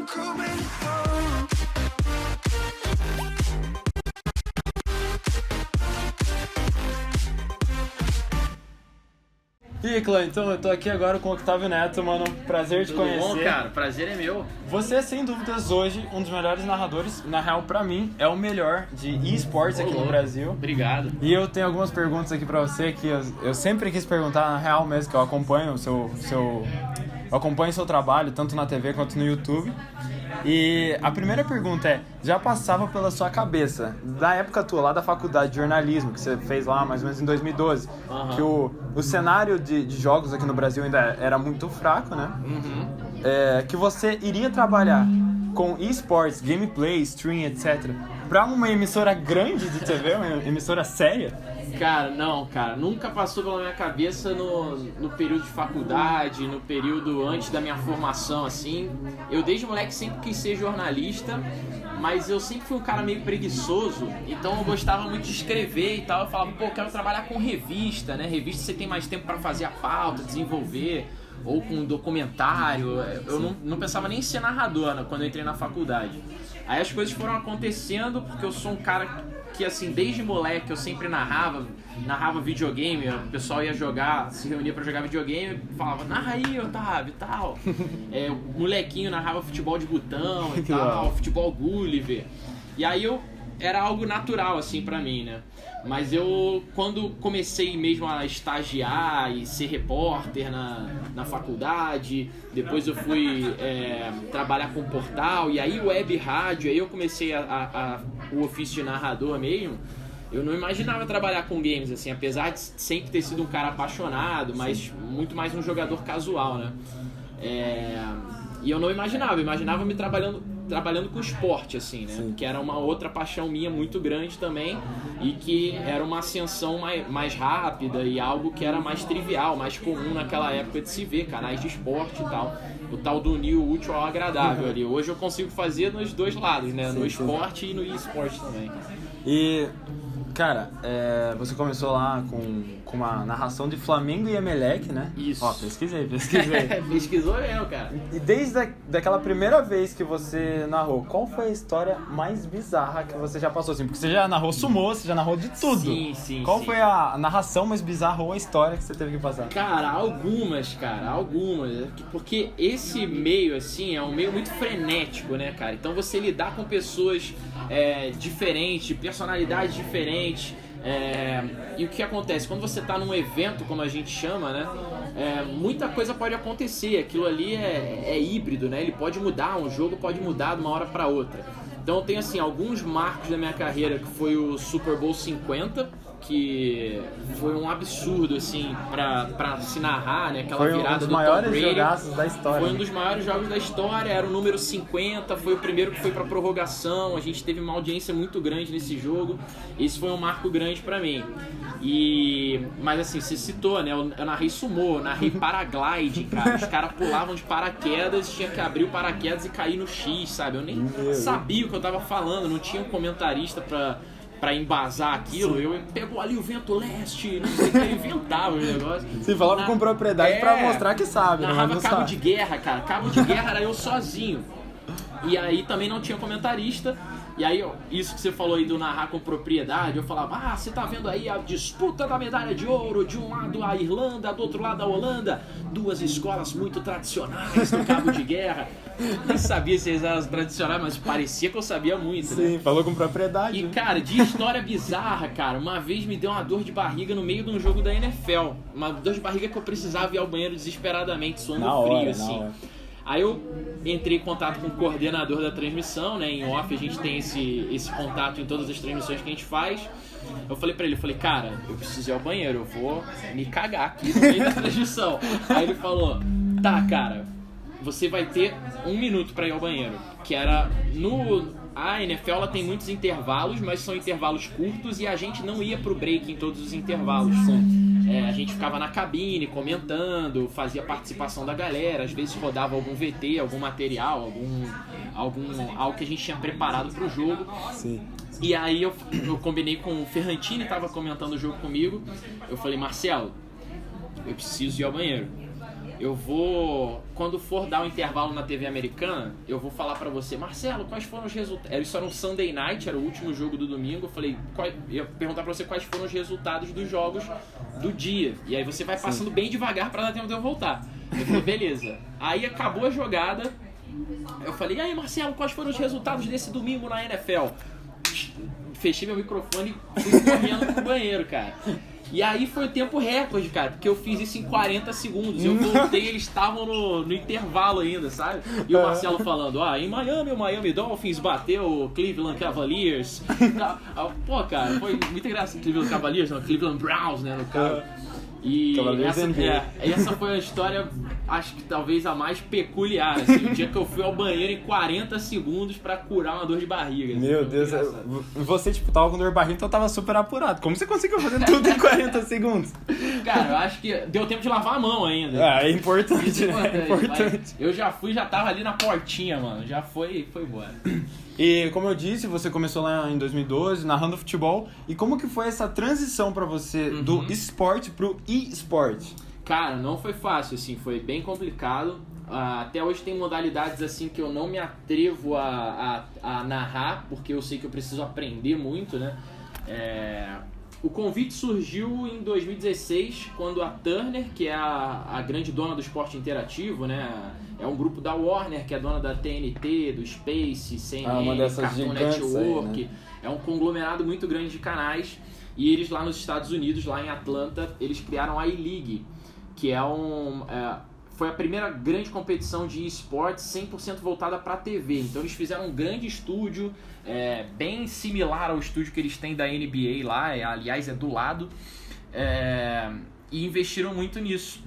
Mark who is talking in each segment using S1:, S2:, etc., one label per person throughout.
S1: coming home.
S2: E aí, Clã, então eu tô aqui agora com o Octávio Neto, mano. Prazer te conhecer.
S3: Tudo bom, cara? Prazer é meu.
S2: Você é, sem dúvidas, hoje um dos melhores narradores. Na real, pra mim, é o melhor de esportes aqui no Brasil.
S3: Obrigado.
S2: E eu tenho algumas perguntas aqui pra você que eu sempre quis perguntar, na real mesmo, que eu acompanho eu acompanho o seu trabalho, tanto na TV quanto no YouTube. E a primeira pergunta é, já passava pela sua cabeça, da época tua, lá da faculdade de jornalismo, que você fez lá mais ou menos em 2012, que o cenário de jogos aqui no Brasil ainda era muito fraco, né? Que você iria trabalhar com esportes, gameplay, stream, etc., pra uma emissora grande de TV, uma emissora séria?
S3: Cara, não, cara. Nunca passou pela minha cabeça no período de faculdade, no período antes da minha formação, assim. Eu desde moleque sempre quis ser jornalista, mas eu sempre fui um cara meio preguiçoso, então eu gostava muito de escrever e tal. Eu falava, pô, quero trabalhar com revista, né? Revista você tem mais tempo pra fazer a pauta, desenvolver, ou com documentário. Eu não pensava nem em ser narrador, né, quando eu entrei na faculdade. Aí as coisas foram acontecendo porque eu sou um cara que, assim, desde moleque eu sempre narrava videogame, o pessoal ia jogar, se reunia pra jogar videogame, falava, narra aí, Otávio, e tal. O molequinho narrava futebol de botão e tal, futebol Gulliver. E aí era algo natural, assim, pra mim, né? Mas eu, quando comecei mesmo a estagiar e ser repórter na faculdade, depois eu fui trabalhar com portal, e aí web rádio, aí eu comecei o ofício de narrador mesmo. Eu não imaginava trabalhar com games, assim, apesar de sempre ter sido um cara apaixonado, mas muito mais um jogador casual, né? E eu não imaginava me trabalhando com esporte, assim, né?
S2: Sim.
S3: Que era uma outra paixão minha muito grande também, e que era uma ascensão mais rápida e algo que era mais trivial, mais comum naquela época de se ver, canais de esporte e tal. O tal do unir o útil ao agradável ali. Hoje eu consigo fazer nos dois lados, né? No esporte e no e-esporte também.
S2: E, cara, você começou lá com uma narração de Flamengo e Emelec, né?
S3: Isso.
S2: Ó, pesquisei.
S3: Pesquisou eu, cara.
S2: E desde daquela primeira vez que você narrou, qual foi a história mais bizarra que você já passou? Assim, porque você já narrou sumô, você já narrou de tudo.
S3: Sim.
S2: Qual foi a narração mais bizarra ou a história que você teve que passar?
S3: Cara, algumas. Porque esse meio, assim, é um meio muito frenético, né, cara? Então você lidar com pessoas diferentes, personalidades diferentes. E o que acontece? Quando você tá num evento, como a gente chama, né? Muita coisa pode acontecer. Aquilo ali é híbrido, né? Ele pode mudar, um jogo pode mudar de uma hora pra outra. Então eu tenho, assim, alguns marcos da minha carreira, que foi o Super Bowl 50, que foi um absurdo, assim, pra se narrar, né? Aquela virada do Tom Brady.
S2: Foi um dos maiores jogaços da história.
S3: Foi um dos maiores jogos da história, era o número 50, foi o primeiro que foi pra prorrogação, a gente teve uma audiência muito grande nesse jogo, esse foi um marco grande pra mim. Mas assim, você citou, né? Eu narrei sumô, narrei paraglide, cara. Os caras pulavam de paraquedas, tinha que abrir o paraquedas e cair no X, sabe? Eu nem sabia o que eu tava falando, não tinha um comentarista pra embasar aquilo.
S2: Sim.
S3: Eu pegou ali o vento leste, não sei o que, eu inventava os negócios.
S2: Você falava com propriedade pra mostrar que sabe, né?
S3: Narrava
S2: Mas não
S3: cabo
S2: sabe.
S3: de guerra, cara. Cabo de guerra era eu sozinho. E aí também não tinha comentarista. E aí, isso que você falou aí do narrar com propriedade, eu falava, você tá vendo aí a disputa da medalha de ouro, de um lado a Irlanda, do outro lado a Holanda, duas escolas muito tradicionais do cabo de guerra. Nem sabia se eles eram tradicionais, mas parecia que eu sabia muito, né?
S2: Sim, falou com propriedade.
S3: E, cara, de história bizarra, cara, uma vez me deu uma dor de barriga no meio de um jogo da NFL. Uma dor de barriga que eu precisava ir ao banheiro desesperadamente, suando frio, assim. Aí eu entrei em contato com o coordenador da transmissão, né? Em off a gente tem esse contato em todas as transmissões que a gente faz. Eu falei pra ele, cara, eu preciso ir ao banheiro, eu vou me cagar aqui no meio da transmissão. Aí ele falou, tá, cara, você vai ter 1 minuto pra ir ao banheiro. Que era a NFL ela tem muitos intervalos, mas são intervalos curtos e a gente não ia pro break em todos os intervalos. A gente ficava na cabine comentando, fazia participação da galera, às vezes rodava algum VT, algum material, algo que a gente tinha preparado pro jogo.
S2: Sim.
S3: E aí eu combinei com o Ferrantini, tava comentando o jogo comigo. Eu falei, Marcelo, eu preciso ir ao banheiro. eu vou, quando for dar um intervalo na TV americana, eu vou falar pra você, Marcelo, quais foram os resultados? Isso era um Sunday Night, era o último jogo do domingo. Eu falei, ia perguntar pra você quais foram os resultados dos jogos do dia. E aí você vai passando bem devagar pra dar tempo de eu voltar. Eu falei, beleza. Aí acabou a jogada, eu falei, e aí Marcelo, quais foram os resultados desse domingo na NFL? Fechei meu microfone e fui correndo pro banheiro, cara. E aí foi o tempo recorde, cara, porque eu fiz isso em 40 segundos. Eu voltei, eles estavam no intervalo ainda, sabe? E o Marcelo falando, em Miami, o Miami Dolphins bateu o Cleveland Cavaliers. Pô, cara, foi muito engraçado. Cleveland Cavaliers, não, Cleveland Browns, né, no caso. E essa foi a história, acho que talvez a mais peculiar, assim, o dia que eu fui ao banheiro em 40 segundos pra curar uma dor de barriga. Assim,
S2: meu Deus, você tipo tava com dor de barriga, então tava super apurado. Como você conseguiu fazer tudo em 40 segundos?
S3: Cara, eu acho que deu tempo de lavar a mão ainda.
S2: É importante, né? É importante.
S3: Eu já tava ali na portinha, mano, já foi embora.
S2: E como eu disse, você começou lá em 2012, narrando futebol. E como que foi essa transição pra você do esporte pro e-sport?
S3: Cara, não foi fácil, assim, foi bem complicado. Até hoje tem modalidades assim que eu não me atrevo a narrar, porque eu sei que eu preciso aprender muito, né? O convite surgiu em 2016, quando a Turner, que é a grande dona do esporte interativo, né? É um grupo da Warner, que é dona da TNT, do Space, CNN, Cartoon Network. Aí, né? É um conglomerado muito grande de canais. E eles lá nos Estados Unidos, lá em Atlanta, eles criaram a E-League, que foi a primeira grande competição de esportes 100% voltada para a TV. Então eles fizeram um grande estúdio, bem similar ao estúdio que eles têm da NBA lá, aliás é do lado, e investiram muito nisso.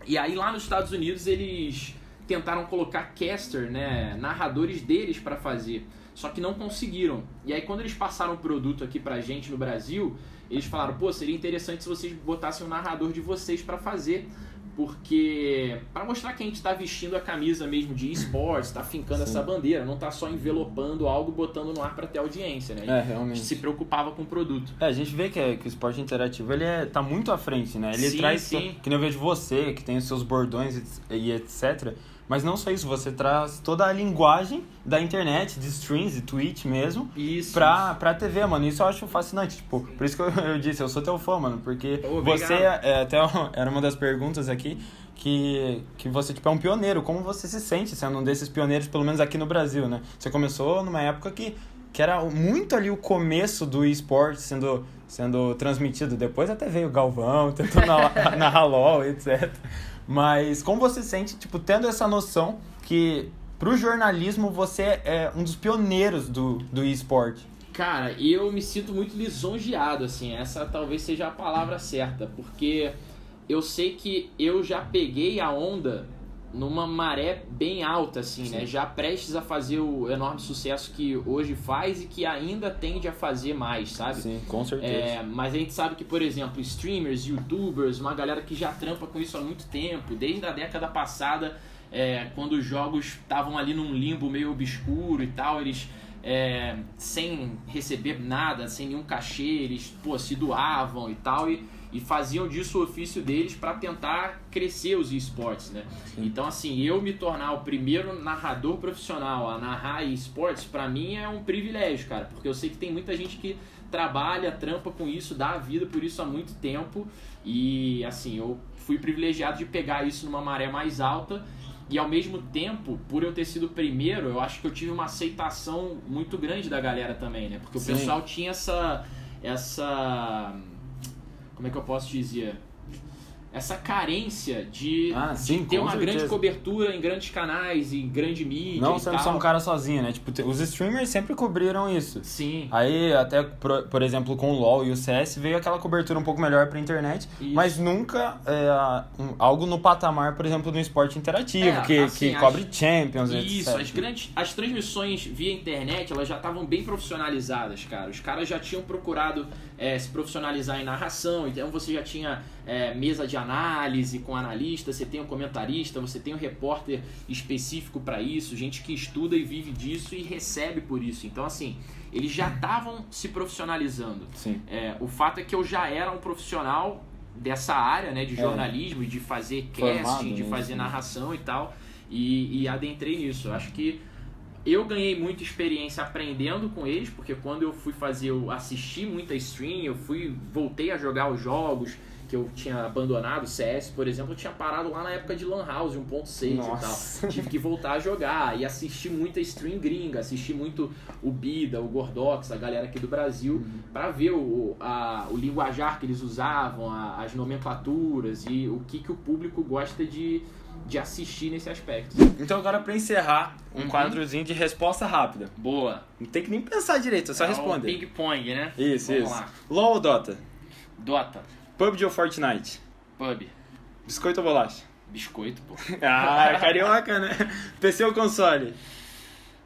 S3: E aí lá nos Estados Unidos eles tentaram colocar caster, né, narradores deles para fazer, só que não conseguiram. E aí quando eles passaram o produto aqui pra gente no Brasil, eles falaram, pô, seria interessante se vocês botassem o narrador de vocês para fazer, porque para mostrar que a gente está vestindo a camisa mesmo de esportes, está fincando essa bandeira, não está só envelopando algo, botando no ar para ter audiência, né?
S2: Realmente.
S3: A gente se preocupava com o produto.
S2: A gente vê que o esporte interativo ele tá muito à frente, né? Ele traz, que nem eu vejo você, que tem os seus bordões e etc. Mas não só isso, você traz toda a linguagem da internet, de streams, de Twitch mesmo, pra TV, mano. Isso eu acho fascinante, tipo, por isso que eu disse, eu sou teu fã, mano, porque você, até era uma das perguntas aqui, que você, tipo, é um pioneiro. Como você se sente sendo um desses pioneiros, pelo menos aqui no Brasil, né? Você começou numa época que era muito ali o começo do esporte sendo transmitido. Depois até veio o Galvão, tentou narrar LOL, etc. Mas como você sente, tipo, tendo essa noção que pro jornalismo você é um dos pioneiros do eSport?
S3: Cara, eu me sinto muito lisonjeado, assim, essa talvez seja a palavra certa, porque eu sei que eu já peguei a onda numa maré bem alta, assim, né? Já prestes a fazer o enorme sucesso que hoje faz e que ainda tende a fazer mais, sabe?
S2: Sim, com certeza.
S3: Mas a gente sabe que, por exemplo, streamers, youtubers, uma galera que já trampa com isso há muito tempo, desde a década passada, quando os jogos estavam ali num limbo meio obscuro e tal, eles sem receber nada, sem nenhum cachê, eles se doavam e tal, e faziam disso o ofício deles para tentar crescer os esportes, né? Sim. Então, assim, eu me tornar o primeiro narrador profissional a narrar esportes, para mim é um privilégio, cara, porque eu sei que tem muita gente que trabalha, trampa com isso, dá a vida por isso há muito tempo, e, assim, eu fui privilegiado de pegar isso numa maré mais alta. E ao mesmo tempo, por eu ter sido o primeiro, eu acho que eu tive uma aceitação muito grande da galera também, né? Porque o pessoal tinha essa... Como é que eu posso dizer? Essa carência de ter uma grande cobertura em grandes canais, em grande mídia.
S2: Não sendo só um cara sozinho, né? Tipo, os streamers sempre cobriram isso.
S3: Sim.
S2: Aí, até, por exemplo, com o LoL e o CS, veio aquela cobertura um pouco melhor pra internet, mas nunca algo no patamar, por exemplo, no esporte interativo, que cobre Champions,
S3: isso,
S2: etc.
S3: As transmissões via internet, elas já estavam bem profissionalizadas, cara. Os caras já tinham procurado se profissionalizar em narração, então você já tinha mesa de análise com analista, você tem um comentarista, você tem um repórter específico para isso, gente que estuda e vive disso e recebe por isso. Então, assim, eles já estavam se profissionalizando.
S2: Sim.
S3: O fato é que eu já era um profissional dessa área, né, de jornalismo, de fazer casting,
S2: Formado,
S3: de
S2: né,
S3: fazer
S2: sim.
S3: narração e tal, e adentrei nisso. Eu acho que eu ganhei muita experiência aprendendo com eles, porque quando eu fui eu assisti muita stream, voltei a jogar os jogos que eu tinha abandonado, CS, por exemplo, eu tinha parado lá na época de Lan House 1.6 e
S2: Nossa.
S3: tal. Tive que voltar a jogar e assistir muita stream gringa, assisti muito o Bida, o Gordox, a galera aqui do Brasil, pra ver o linguajar que eles usavam, as nomenclaturas e o que o público gosta de assistir nesse aspecto.
S2: Então agora pra encerrar, um quadrozinho de resposta rápida.
S3: Boa.
S2: Não tem que nem pensar direito, é só responder.
S3: O ping-pong, né?
S2: Isso,
S3: Vamos
S2: isso.
S3: lá.
S2: LOL ou Dota?
S3: Dota.
S2: PUBG ou Fortnite?
S3: Pub.
S2: Biscoito ou bolacha?
S3: Biscoito, pô.
S2: Ah, carioca, né? PC ou console?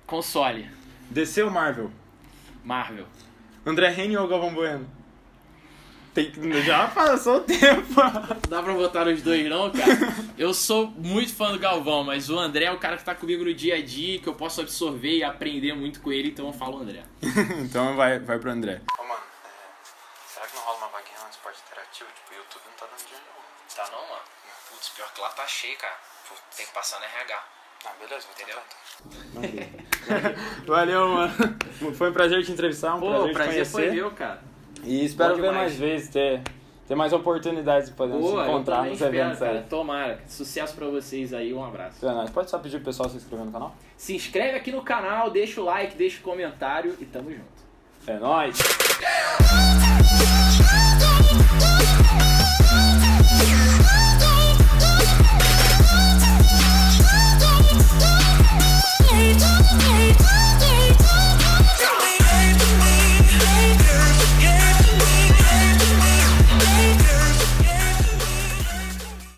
S3: Console.
S2: DC ou Marvel?
S3: Marvel.
S2: André Henning ou Galvão Bueno? Já passou o tempo.
S3: Não dá pra votar nos dois não, cara. Eu sou muito fã do Galvão, mas o André é o cara que tá comigo no dia a dia, que eu posso absorver e aprender muito com ele, então eu falo André.
S2: Então vai pro André.
S4: Ô, mano, será que não rola uma vaguinha no esporte interativo? Tipo, o YouTube não tá dando dinheiro, não.
S3: Tá não, mano? Putz, pior que lá tá cheio, cara. Tem que passar no RH.
S4: Ah, beleza, vou
S3: Entendeu?
S4: tentar.
S2: Valeu, mano. Foi um prazer te entrevistar,
S3: Pô,
S2: prazer
S3: o
S2: te
S3: prazer
S2: conhecer.
S3: foi meu, cara.
S2: E espero
S3: Bom
S2: ver
S3: demais.
S2: mais vezes, ter mais oportunidades de poder se
S3: Pô, eu
S2: encontrar
S3: também
S2: nos
S3: espero,
S2: eventos
S3: cara.
S2: aí.
S3: Tomara. Sucesso pra vocês aí, um abraço.
S2: É nóis. Pode só pedir pro pessoal se inscrever no canal?
S3: Se inscreve aqui no canal, deixa o like, deixa o comentário e tamo junto.
S2: É nóis.
S1: Yeah.